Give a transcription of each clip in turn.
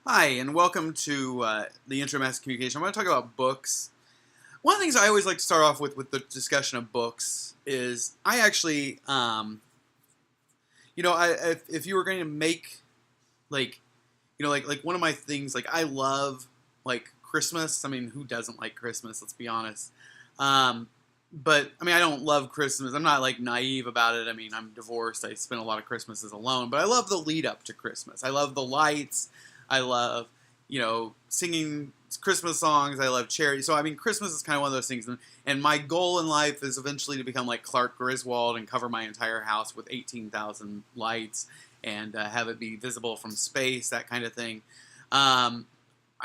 Hi, and welcome to the Intro Mass Communication. I'm going to talk about books. One of the things I always like to start off with the discussion of books is I actually, if you were going to make like, like one of my things, like I love like Christmas. I mean, who doesn't like Christmas? Let's be honest. Um, but I mean, I don't love Christmas. I'm not like naive about it. I mean, I'm divorced. I spend a lot of Christmases alone, but I love the lead up to Christmas. I love the lights. I love, singing Christmas songs. I love charity. So, I mean, Christmas is kind of one of those things. And my goal in life is eventually to become like Clark Griswold and cover my entire house with 18,000 lights and have it be visible from space, that kind of thing. I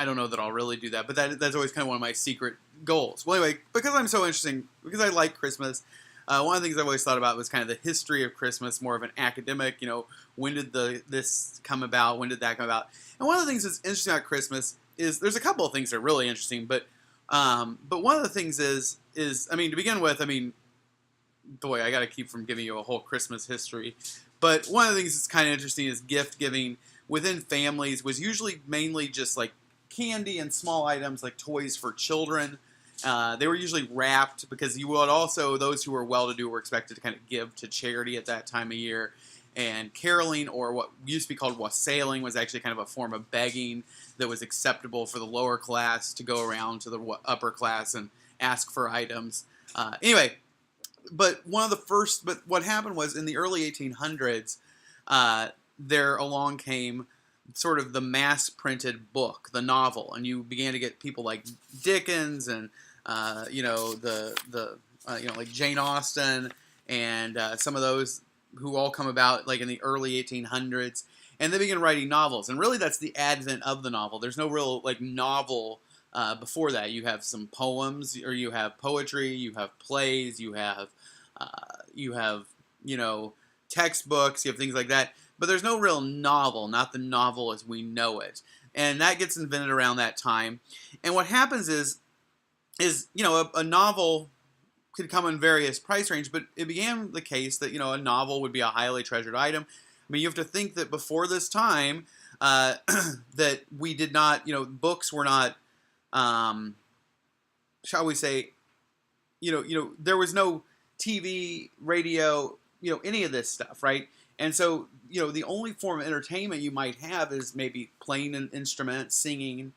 don't know that I'll really do that, but that's always kind of one of my secret goals. Well, anyway, because I'm so interesting, because I like Christmas, one of the things I've always thought about was kind of the history of Christmas, more of an academic, when did this come about, when did that come about? And one of the things that's interesting about Christmas is, there's a couple of things that are really interesting, but one of the things is I mean, to begin with, I mean, boy, I got to keep from giving you a whole Christmas history, but one of the things that's kind of interesting is gift giving within families was usually mainly just like candy and small items like toys for children. They were usually wrapped because you would also, those who were well-to-do were expected to kind of give to charity at that time of year. And caroling, or what used to be called wassailing, was actually kind of a form of begging that was acceptable for the lower class to go around to the upper class and ask for items. Anyway, but what happened was in the early 1800s, there along came sort of the mass-printed book, the novel, and you began to get people like Dickens and like Jane Austen and some of those who all come about like in the early 1800s, and they begin writing novels. And really, that's the advent of the novel. There's no real like novel before that. You have some poems, or you have poetry, you have plays, you have textbooks, you have things like that. But there's no real novel, not the novel as we know it. And that gets invented around that time. And what happens is a novel could come in various price range, but it began the case that, a novel would be a highly treasured item. I mean, you have to think that before this time, that we did not, books were not, shall we say, there was no TV, radio, any of this stuff, right? And so, the only form of entertainment you might have is maybe playing an instrument, singing,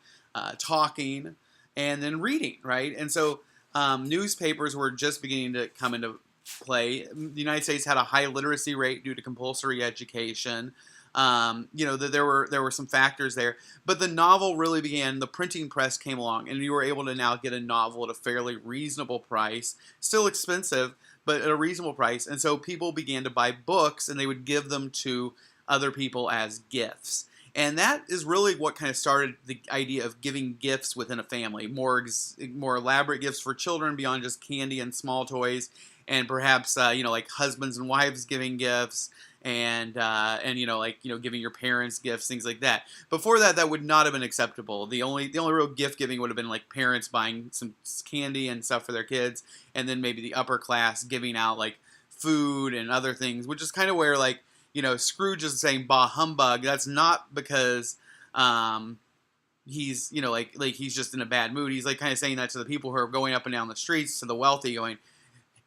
talking, and then reading, right? And so newspapers were just beginning to come into play. The United States had a high literacy rate due to compulsory education. There were some factors there, but the novel really began. The printing press came along, and you were able to now get a novel at a fairly reasonable price, still expensive, but at a reasonable price. And so people began to buy books, and they would give them to other people as gifts. And that is really what kind of started the idea of giving gifts within a family, more elaborate gifts for children beyond just candy and small toys, and perhaps like husbands and wives giving gifts, and giving your parents gifts, things like that. Before that, that would not have been acceptable. The only real gift giving would have been like parents buying some candy and stuff for their kids, and then maybe the upper class giving out like food and other things, which is kind of where like Scrooge is saying bah humbug. That's not because he's he's just in a bad mood. He's like kind of saying that to the people who are going up and down the streets, to the wealthy, going,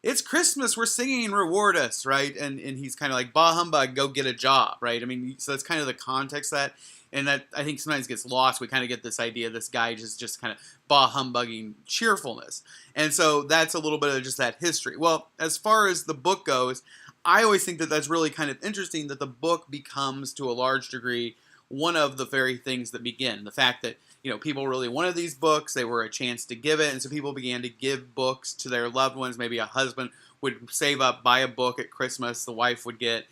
it's Christmas, we're singing, reward us, right? And he's kind of like, bah humbug, go get a job, right? I mean, so that's kind of the context of that, and that I think sometimes gets lost. We kind of get this idea, this guy just kind of bah humbugging cheerfulness, and so that's a little bit of just that history. Well, as far as the book goes, I always think that that's really kind of interesting, that the book becomes, to a large degree, one of the very things that begin. The fact that, people really wanted these books, they were a chance to give it, and so people began to give books to their loved ones. Maybe a husband would save up, buy a book at Christmas, the wife would get,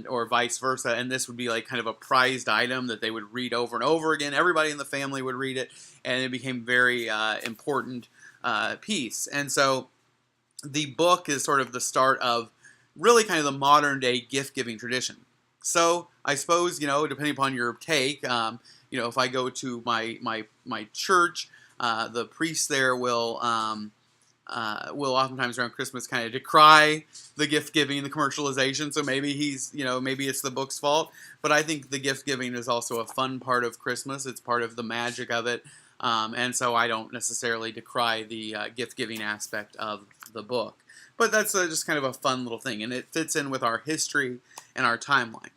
or vice versa, and this would be like kind of a prized item that they would read over and over again. Everybody in the family would read it, and it became very important piece. And so the book is sort of the start of really kind of the modern day gift giving tradition. So I suppose, depending upon your take, if I go to my church, the priest there will will oftentimes around Christmas kind of decry the gift giving, the commercialization. So maybe maybe it's the book's fault. But I think the gift giving is also a fun part of Christmas. It's part of the magic of it. And so I don't necessarily decry the gift giving aspect of the book. But that's just kind of a fun little thing. And it fits in with our history and our timeline.